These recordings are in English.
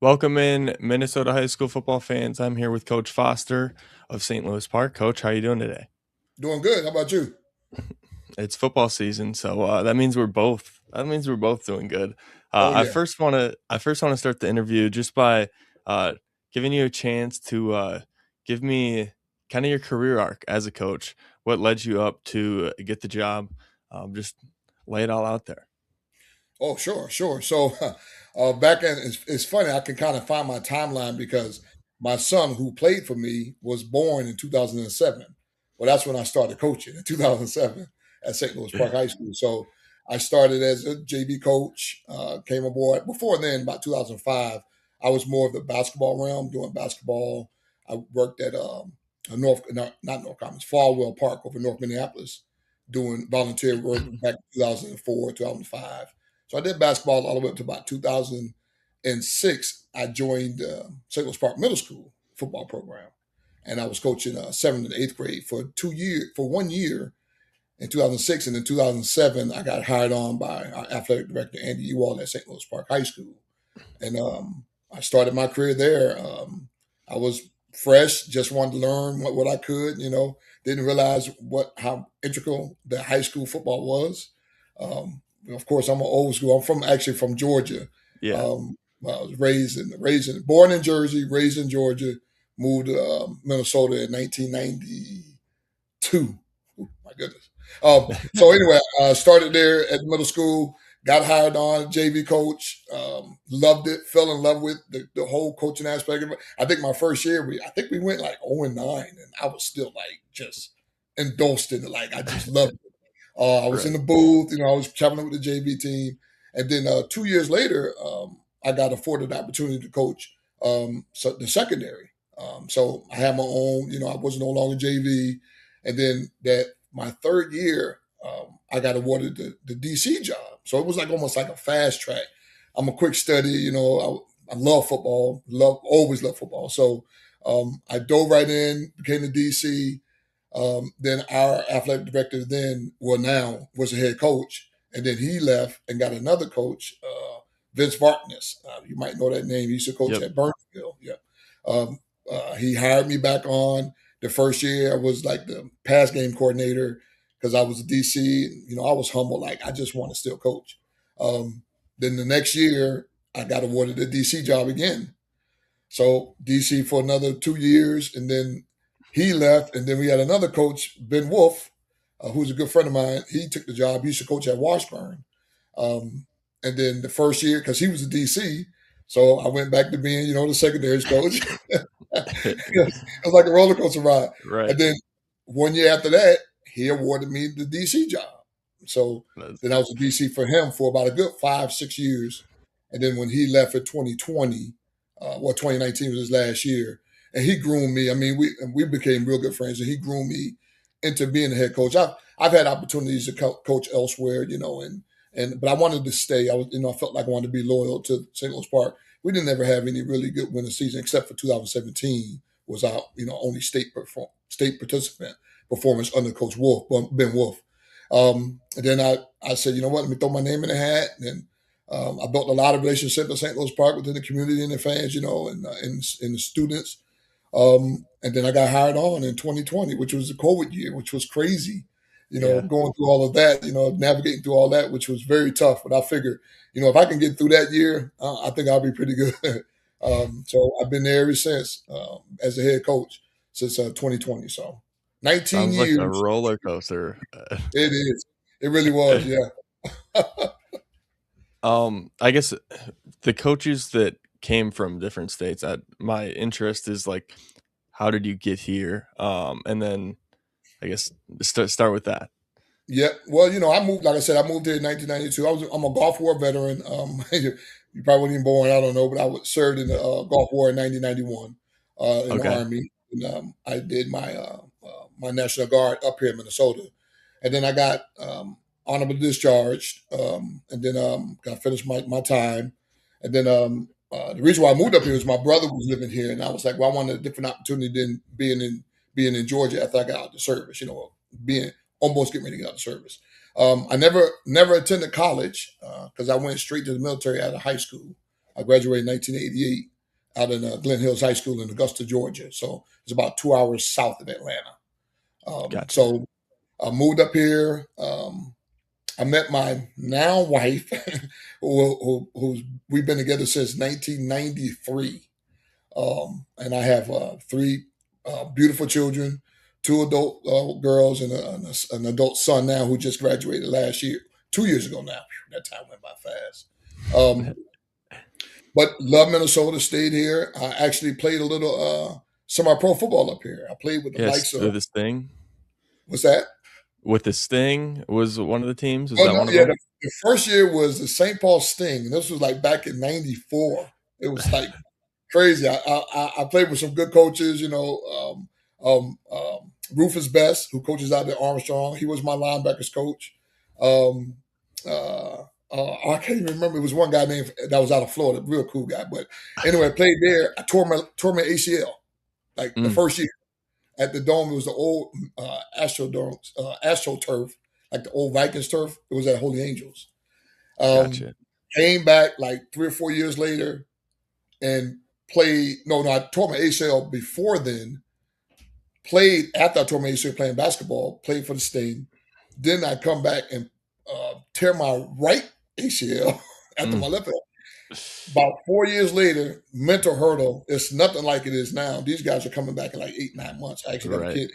Welcome in, Minnesota high school football fans. I'm here with Coach Foster of St. Louis Park. Coach, how are you doing today? Doing good. How about you? It's football season, so that means we're both doing good. Oh I yeah. first want to I first want to start the interview just by uh, giving you a chance to give me kind of your career arc as a coach. What led you up to get the job? Just lay it all out there. Oh sure. So back in it's funny. I can kind of find my timeline because my son, who played for me, was born in 2007. Well, that's when I started coaching in 2007 at St. Louis Park High School. So I started as a JV coach. Came aboard before then, about 2005. I was more of the basketball realm, doing basketball. I worked at not North Commons, Falwell Park over North Minneapolis, doing volunteer work back in 2004, 2005. So I did basketball all the way up to about 2006. I joined St. Louis Park Middle School football program, and I was coaching seventh and eighth grade for 2 years, for 1 year in 2006, and in 2007 I got hired on by our athletic director Andy Ewald at St. Louis Park High School, and I started my career there. I was fresh, just wanted to learn what I could. Didn't realize how integral the high school football was. Of course, I'm an old school. I'm actually from Georgia. Yeah. I was born in Jersey, raised in Georgia, moved to Minnesota in 1992. My goodness. So anyway, I started there at middle school, got hired on JV coach, loved it, fell in love with the whole coaching aspect of it. I think my first year, I think we went like 0-9, and I was still like just endorsed in it. Like I just loved it. I was in Right. the booth, I was traveling with the JV team. And then 2 years later, I got afforded the opportunity to coach the secondary. So I had my own, I was no longer JV. And then my third year, I got awarded the DC job. So it was like almost like a fast track. I'm a quick study, I love football, always love football. So I dove right in, became the DC. Then our athletic director now was a head coach, and then he left and got another coach, Vince Varkness. You might know that name. He used to coach Yep. at Burnsville. Yeah. He hired me back on the first year. I was like the pass game coordinator because I was a DC. I was humble, like I just want to still coach. Then the next year, I got awarded a DC job again. So DC for another 2 years, and then he left, and then we had another coach, Ben Wolf, who's a good friend of mine. He took the job. He used to coach at Washburn, and then the first year, because he was a DC, so I went back to being, the secondaries coach. It was like a roller coaster ride. Right. And then 1 year after that, he awarded me the DC job. So That's, then I was a DC for him for about a good 5, 6 years. And then when he left in 2020, 2019 was his last year, and he groomed me. I mean, we became real good friends, and he groomed me into being a head coach. I've had opportunities to coach elsewhere, but I wanted to stay. I felt like I wanted to be loyal to St. Louis Park. We didn't ever have any really good winning season except for 2017 was our only state participant performance under Coach Wolf, Ben Wolf. And then I said, you know what, let me throw my name in the hat. And I built a lot of relationships at St. Louis Park within the community and the fans, and the students. And then I got hired on in 2020, which was the COVID year, which was crazy. yeah. Going through all of that, navigating through all that, which was very tough. But I figured, if I can get through that year, I think I'll be pretty good. So I've been there ever since as a head coach since 2020. So 19 Sounds like a years. roller coaster. It is. It really was. Yeah. I guess the coaches that came from different states, my interest is like, how did you get here? And then I guess start with that. Yeah, well, I moved. Like I said, I moved here in 1992. I'm a Gulf War veteran. You probably weren't even born. I don't know, but served in the Gulf War in 1991 in the Okay. Army, and I did my National Guard up here in Minnesota, and then I got honorable discharged, and then I finished my time, and then the reason why I moved up here is my brother was living here, and I was like, well, I wanted a different opportunity than being in Georgia after I got out of the service. Being almost getting ready to get out of service. I never attended college because I went straight to the military out of high school. I graduated in 1988 out in Glen Hills High School in Augusta, Georgia. So it's about 2 hours south of Atlanta. Gotcha. So I moved up here. I met my now wife, who's we've been together since 1993, and I have three beautiful children, two adult girls, and an adult son now who just graduated last year, 2 years ago now. Whew, that time went by fast. Um, but love Minnesota, stayed here. I actually played a little semi-pro football up here. I played with the likes Yes, of the Sting. what's that? With the Sting was one of the teams. Was Oh that no, one of yeah. them? The first year was the St. Paul Sting. And this was like back in '94. It was like crazy. I played with some good coaches. Rufus Best, who coaches out at Armstrong. He was my linebackers coach. Um, I can't even remember. It was one guy named that was out of Florida, real cool guy. But anyway, I played there. I tore my ACL like the Mm, first year at the dome. It was the old Astrodome, AstroTurf, like the old Vikings turf. It was at Holy Angels. Um, gotcha. Came back like 3 or 4 years later and played. No, I tore my ACL before then. Played after I tore my ACL playing basketball. Played for the Sting. Then I come back and tear my right ACL after Mm, my left. About 4 years later, mental hurdle. It's nothing like it is now. These guys are coming back in like 8, 9 months. I actually got a right. kid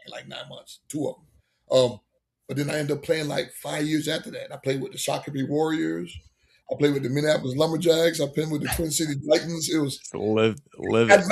in like 9 months, two of them. But then I ended up playing like 5 years after that. I played with the Shakopee Warriors. I played with the Minneapolis Lumberjacks. I played with the Twin City Titans. It was Just live I it. love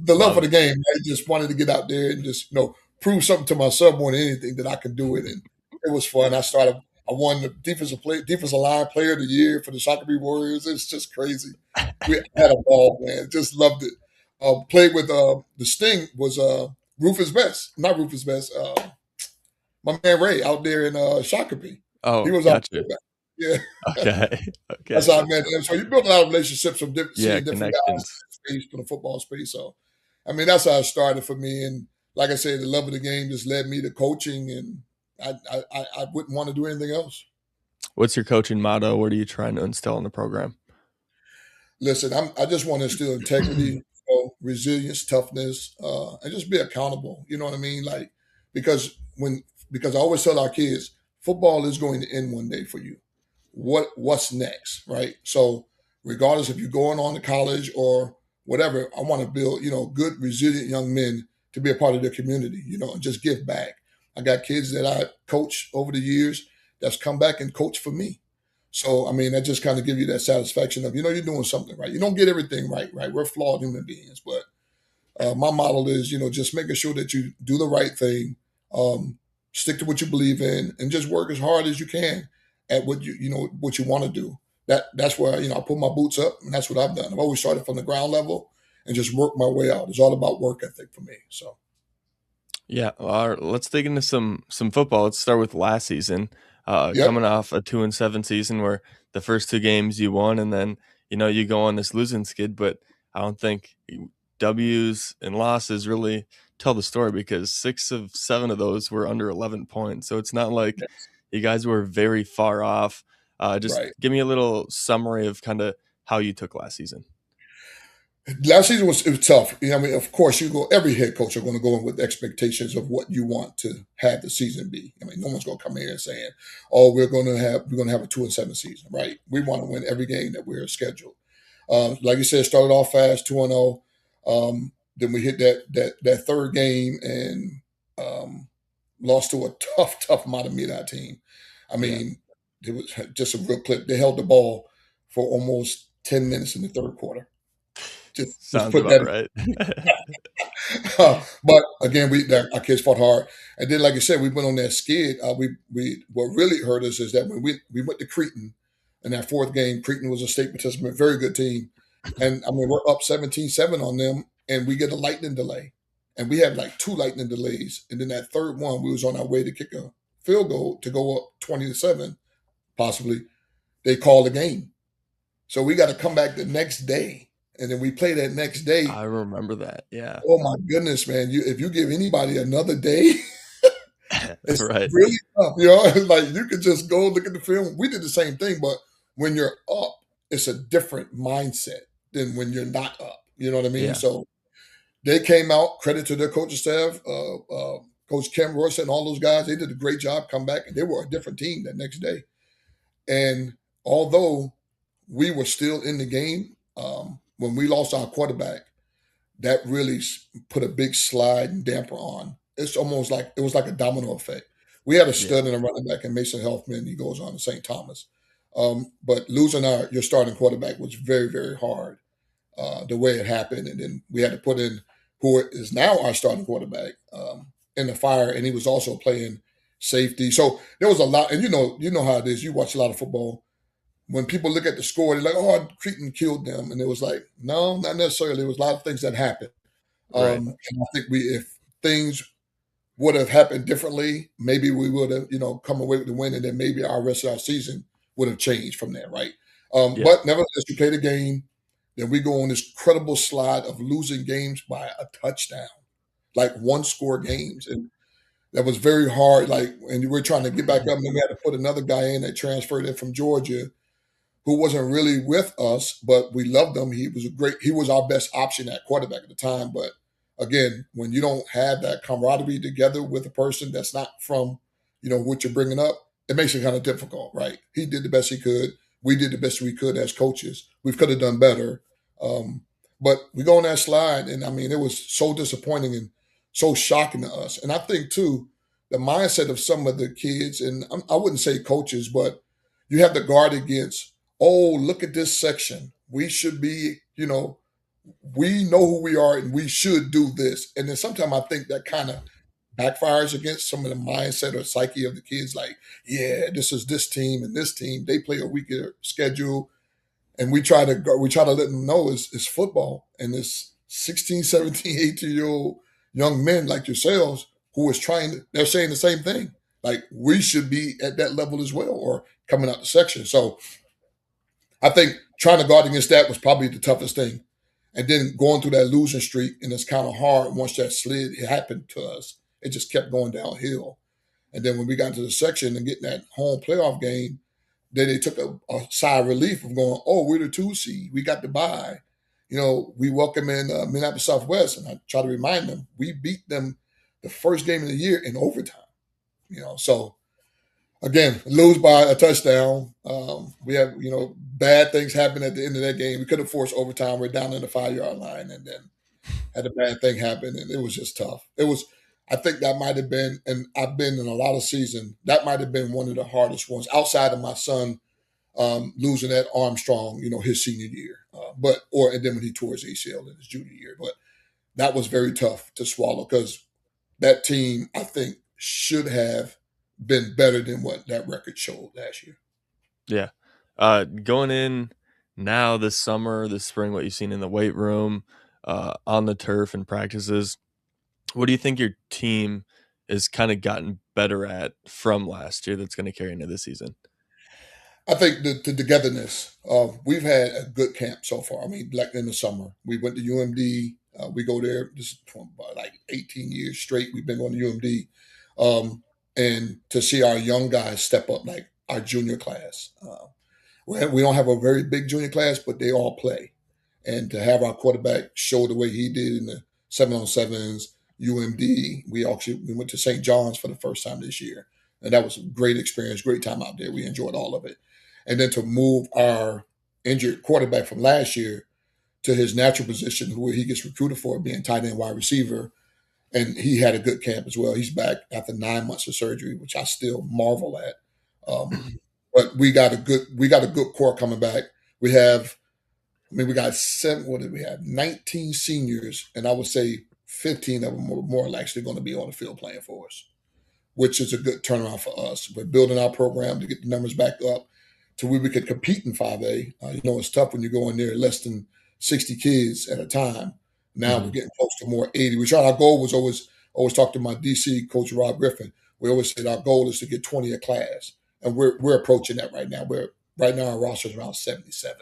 the love Love for the it. game. I just wanted to get out there and just prove something to myself more than anything that I could do it. And it was fun. I won the defensive line player of the year for the Shakopee Warriors. It's just crazy. We had a ball, man. Just loved it. Played with the Sting was Rufus Best, not Rufus Best. My man Ray out there in Shakopee. He Oh, was our gotcha. quarterback. Yeah. Okay. That's Okay. how I met him. So you build a lot of relationships from Yeah, seeing different guys connections. in the space, from the football space. So, I mean, that's how it started for me. And like I said, the love of the game just led me to coaching, and I wouldn't want to do anything else. What's your coaching motto? What are you trying to instill in the program? Listen, I just want to instill integrity, resilience, toughness, and just be accountable. You know what I mean? Like because when because I always tell our kids, football is going to end one day for you. What's next, right? So regardless if you're going on to college or whatever, I want to build, good, resilient young men to be a part of their community, and just give back. I got kids that I coach over the years that's come back and coach for me. So I mean, that just kind of give you that satisfaction of you're doing something right. You don't get everything right, right? We're flawed human beings, but my model is, just making sure that you do the right thing, um, stick to what you believe in, and just work as hard as you can at what you want to do. That's where I put my boots up, and that's what I've done. I've always started from the ground level and just worked my way out. It's all about work ethic for me. So Yeah, let's dig into some football. Let's start with last season. yep, Coming off a 2-7 season where the first two games you won, and then you go on this losing skid. But I don't think W's and losses really tell the story because 6 of 7 of those were under 11 points. So it's not like you guys were very far off. Just right. give me a little summary of kind of how you took last season. Last season it was tough. I mean, of course, every head coach are going to go in with expectations of what you want to have the season be. I mean, no one's going to come here and saying, "Oh, we're going to have a 2-7 season," right? We want to win every game that we're scheduled. Like you said, started off fast, 2-0. Then we hit that third game and lost to a tough Matamida team. I Yeah, mean, it was just a real clip. They held the ball for almost 10 minutes in the third quarter. Just sounds put about that. right. But again, our kids fought hard, and then, like I said, we went on that skid. We what really hurt us is that when we went to Cretan in that fourth game. Cretan was a state participant, very good team, and I mean we're up 17-7 on them, and we get a lightning delay, and we had like two lightning delays, and then that third one we was on our way to kick a field goal to go up 20-7, possibly. They called the game, so we got to come back the next day, and then we play that next day. I remember that. Yeah. Oh my goodness, man! If you give anybody another day, it's Right. really tough. Like you could just go look at the film. We did the same thing, but when you're up, it's a different mindset than when you're not up. You know what I mean? Yeah. So they came out, credit to their coaching staff, Coach Kim Royce and all those guys. They did a great job, come back, and they were a different team that next day. And although we were still in the game, when we lost our quarterback, that really put a big slide and damper on. It's almost like it was like a domino effect. We had a Yeah. stud and a running back in Mason Healthman. He goes on to St. Thomas. But losing your starting quarterback was very, very hard the way it happened. And then we had to put in who is now our starting quarterback in the fire, and he was also playing safety. So there was a lot, and you know how it is. You watch a lot of football. When people look at the score, they're like, "Oh, Creighton killed them," and it was like, no, not necessarily. There was a lot of things that happened, Right. and I think if things would have happened differently, maybe we would have, come away with the win, and then maybe our rest of our season would have changed from there, right? Yeah. But nevertheless, we played a game. Then we go on this credible slide of losing games by a touchdown, like one score games, and that was very hard. Like, and we're trying to get back up, and then we had to put another guy in that transferred in from Georgia who wasn't really with us, but we loved him. He was our best option at quarterback at the time. But again, when you don't have that camaraderie together with a person that's not from, what you're bringing up, it makes it kind of difficult, right? He did the best he could. We did the best we could as coaches. We could have done better. Um, but we go on that slide, and I mean, it was so disappointing and so shocking to us. And I think, too, the mindset of some of the kids, and I wouldn't say coaches, but you have to guard against, oh, look at this section. We should be, we know who we are and we should do this. And then sometimes I think that kind of backfires against some of the mindset or psyche of the kids. Like, yeah, this is this team and this team. They play a weaker schedule. And we try to let them know it's football. And this 16, 17, 18-year-old young men like yourselves who is they're saying the same thing. Like, we should be at that level as well or coming out the section. So I think trying to guard against that was probably the toughest thing. And then going through that losing streak, and it's kind of hard once that slid it happened to us. It just kept going downhill. And then when we got into the section and getting that home playoff game, then they took a sigh of relief of going, oh, we're the 2 seed. We got to bye. We welcome in Minneapolis Southwest. And I try to remind them, we beat them the first game of the year in overtime. So again, lose by a touchdown. We have, bad things happen at the end of that game. We could have forced overtime. We're down in the 5-yard line, and then had a bad thing happen, and it was just tough. I think that might have been, and I've been in a lot of seasons, that might have been one of the hardest ones outside of my son losing at Armstrong, his senior year. And then when he tore his ACL in his junior year. But that was very tough to swallow because that team, I think, should have been better than what that record showed last year. Yeah. Going in now this summer, this spring, what you've seen in the weight room, on the turf and practices, what do you think your team has kind of gotten better at from last year that's going to carry into this season? I think the togetherness. We've had a good camp so far. I mean, like in the summer, we went to UMD. We go there just for about like 18 years straight. We've been going to UMD, and to see our young guys step up, like our junior class. We don't have a very big junior class, but they all play. And to have our quarterback show the way he did in the 7-on-7s, UMD, we went to St. John's for the first time this year. And that was a great experience, great time out there. We enjoyed all of it. And then to move our injured quarterback from last year to his natural position, where he gets recruited for being tight end wide receiver. And he had a good camp as well. He's back after 9 months of surgery, which I still marvel at. Um, but we got a good core coming back. We have, we got seven. What did we have? 19 seniors, and I would say 15 of them are more likely going to be on the field playing for us, which is a good turnaround for us. We're building our program to get the numbers back up to where we could compete in 5A. It's tough when you go in there less than 60 kids at a time. Now we're Mhm. getting close to more 80. Our goal was always talk to my DC coach Rob Griffin. We always said our goal is to get 20 a class, and we're approaching that right now. Right now our roster is around 77.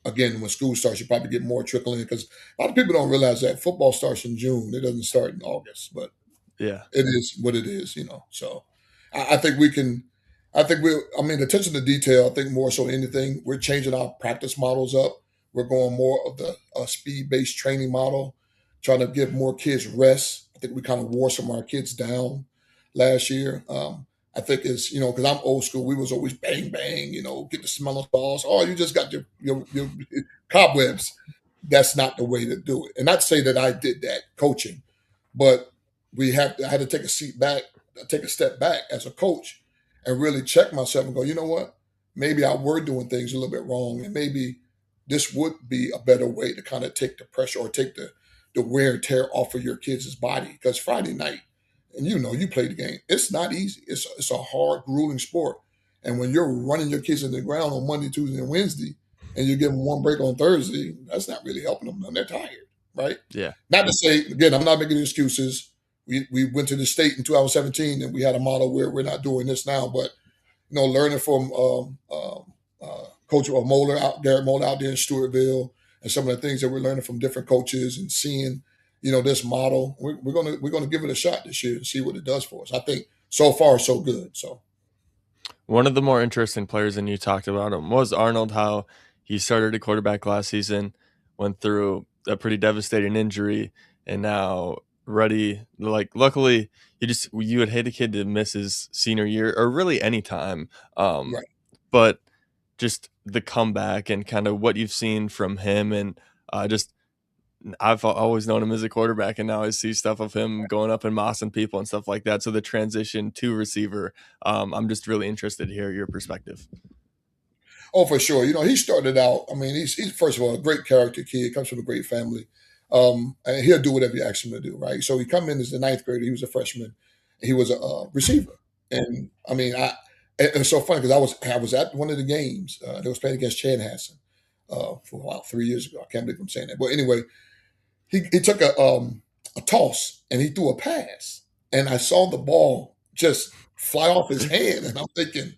Again, when school starts, you probably get more trickling because a lot of people don't realize that football starts in June. It doesn't start in August, but Yeah. it is what it is. So I think we can. I think I mean, attention to detail, I think more so than anything, we're changing our practice models up. We're going more of the speed based training model, trying to give more kids rest. I think we kind of wore some of our kids down last year. I think it's, because I'm old school, we was always bang, bang, get the smell of balls. Oh, you just got your cobwebs. That's not the way to do it. And not to say that I did that coaching, but I had to take a step back as a coach and really check myself and go, you know what? Maybe I were doing things a little bit wrong, and maybe this would be a better way to kind of take the pressure or take the wear and tear off of your kids' body. Because Friday night, and you play the game, it's not easy. It's a hard, grueling sport. And when you're running your kids in the ground on Monday, Tuesday, and Wednesday, and you give them one break on Thursday, that's not really helping them. And they're tired, right? Yeah. Not to say, again, I'm not making excuses. We went to the state in 2017 and we had a model where we're not doing this now, but learning from Coach Moeller Garrett Moeller out there in Stewartville, and some of the things that we're learning from different coaches and seeing, this model. We're gonna give it a shot this year and see what it does for us. I think so far so good. So One of the more interesting players, and you talked about him, was Arnold. How he started a quarterback last season, went through a pretty devastating injury, and now ready. Like, luckily, you would hate a kid to miss his senior year or really any time. right. But just the comeback and kind of what you've seen from him, and just I've always known him as a quarterback, and now I see stuff of him going up and mossing people and stuff like that. So the transition to receiver, I'm just really interested to hear your perspective. Oh, for sure. He started out. I mean, he's first of all a great character kid. Comes from a great family, and he'll do whatever you ask him to do. Right. So he come in as the ninth grader. He was a freshman. He was a receiver, and I mean, it's so funny because I was at one of the games. They was playing against Chanhassen for a while, 3 years ago. I can't believe I'm saying that. But anyway, he took a toss and he threw a pass, and I saw the ball just fly off his hand, and I'm thinking,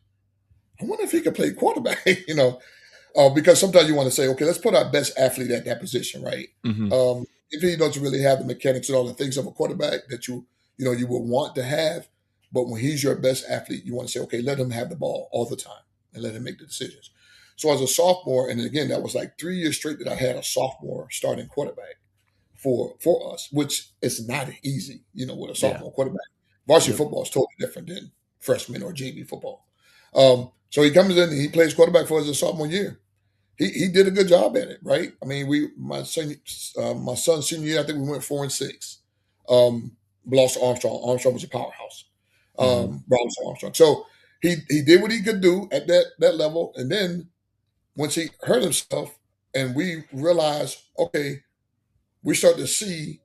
I wonder if he could play quarterback. Because sometimes you want to say, okay, let's put our best athlete at that position, right? Hmm. If he doesn't really have the mechanics and all the things of a quarterback that you would want to have, but when he's your best athlete, you want to say, okay, let him have the ball all the time and let him make the decisions. So as a sophomore, and again, that was like 3 years straight that I had a sophomore starting quarterback for us, which is not easy, with a Yeah. sophomore quarterback. Varsity Yep. football is totally different than freshman or JV football. So he comes in and he plays quarterback for us a sophomore year. He did a good job at it, right? I mean, my son's senior year, I think we went 4-6. Lost to Armstrong. Armstrong was a powerhouse. Hmm. Brought to Armstrong. So he did what he could do at that level, and then once he hurt himself, and we realized, okay, we start to see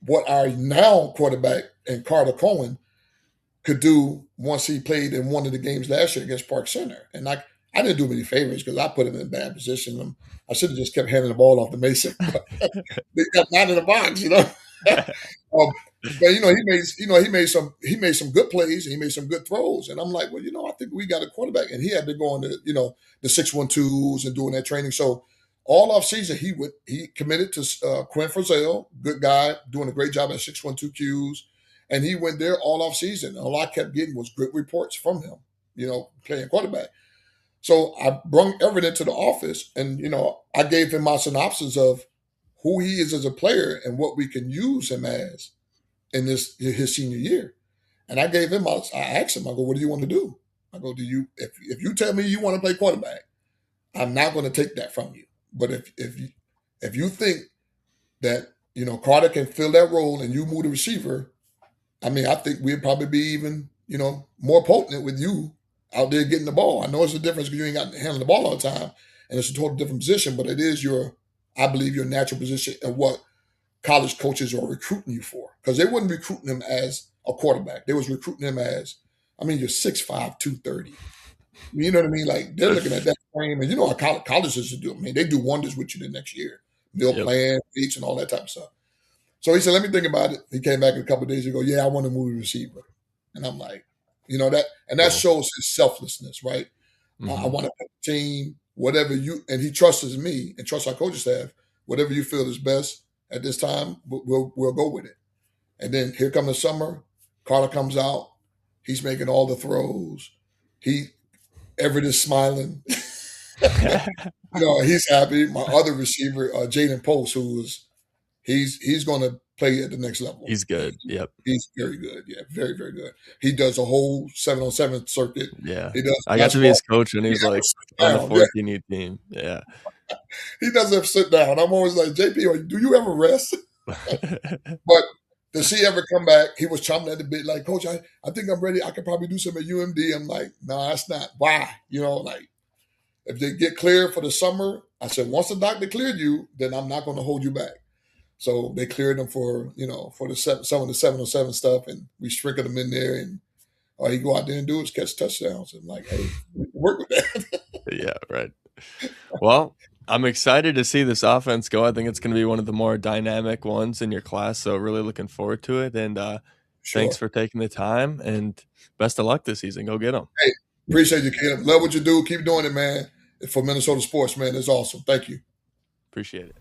what our now quarterback and Carter Cohen could do once he played in one of the games last year against Park Center. And I didn't do him any favors because I put him in a bad position. I should have just kept handing the ball off to Mason, but they got out of the box. But he made some good plays and he made some good throws. And I'm like, well, I think we got a quarterback. And he had been going to the 6-1-2s and doing that training. So all off season he committed to Quinn Frizzell, good guy, doing a great job at 6-1-2 Qs. And he went there all off season. All I kept getting was good reports from him, playing quarterback. So I brought Everett to the office, and I gave him my synopsis of who he is as a player and what we can use him as in his senior year. And I asked him, I go, what do you want to do? I go, if you tell me you want to play quarterback, I'm not going to take that from you. But if you think that Carter can fill that role and you move the receiver, I mean, I think we'd probably be even, more potent with you out there getting the ball. I know it's a difference because you ain't got to handle the ball all the time, and it's a total different position, but it is I believe, your natural position and what college coaches are recruiting you for. Because they wasn't recruiting him as a quarterback. They was recruiting him as, I mean, you're 6'5", 230. You know what I mean? Like, they're looking at that frame, and you know how colleges do. I mean, they do wonders with you the next year. They'll Yep. plan, weeks, and all that type of stuff. So he said, let me think about it. He came back a couple of days ago. Yeah, I want to move the receiver. And I'm like, that Cool. shows his selflessness, right? I Hmm. want to put the team, whatever and he trusts me and trusts our coaching staff, whatever you feel is best at this time, we'll go with it. And then here come the summer, Carter comes out. He's making all the throws. He Everett is smiling. He's happy. My other receiver, Jaden Post, he's going to play at the next level. He's good. Yep. He's very good. Yeah, very very good. He does a whole 7-on-7 circuit. Yeah. He does I got to be basketball. his coach when he He was, never like, sit on the down. Yeah, 14U team. Yeah. he doesn't ever sit down. I'm always like, JP, do you ever rest? But does he ever come back? He was chomping at the bit, like, Coach, I think I'm ready. I could probably do some at UMD. I'm like, no, that's not. Why? Like, if they get cleared for the summer, I said, once the doctor cleared you, then I'm not going to hold you back. So they cleared him for, for some of the 7-on-7 stuff, and we sprinkled him in there, and all he go out there and do is catch touchdowns. And like, hey, we can work with that. Yeah, right. Well, I'm excited to see this offense go. I think it's going to be one of the more dynamic ones in your class, so really looking forward to it. And thanks Sure. for taking the time, and best of luck this season. Go get them. Hey, appreciate you, Caleb. Love what you do. Keep doing it, man. For Minnesota sports, man, it's awesome. Thank you. Appreciate it.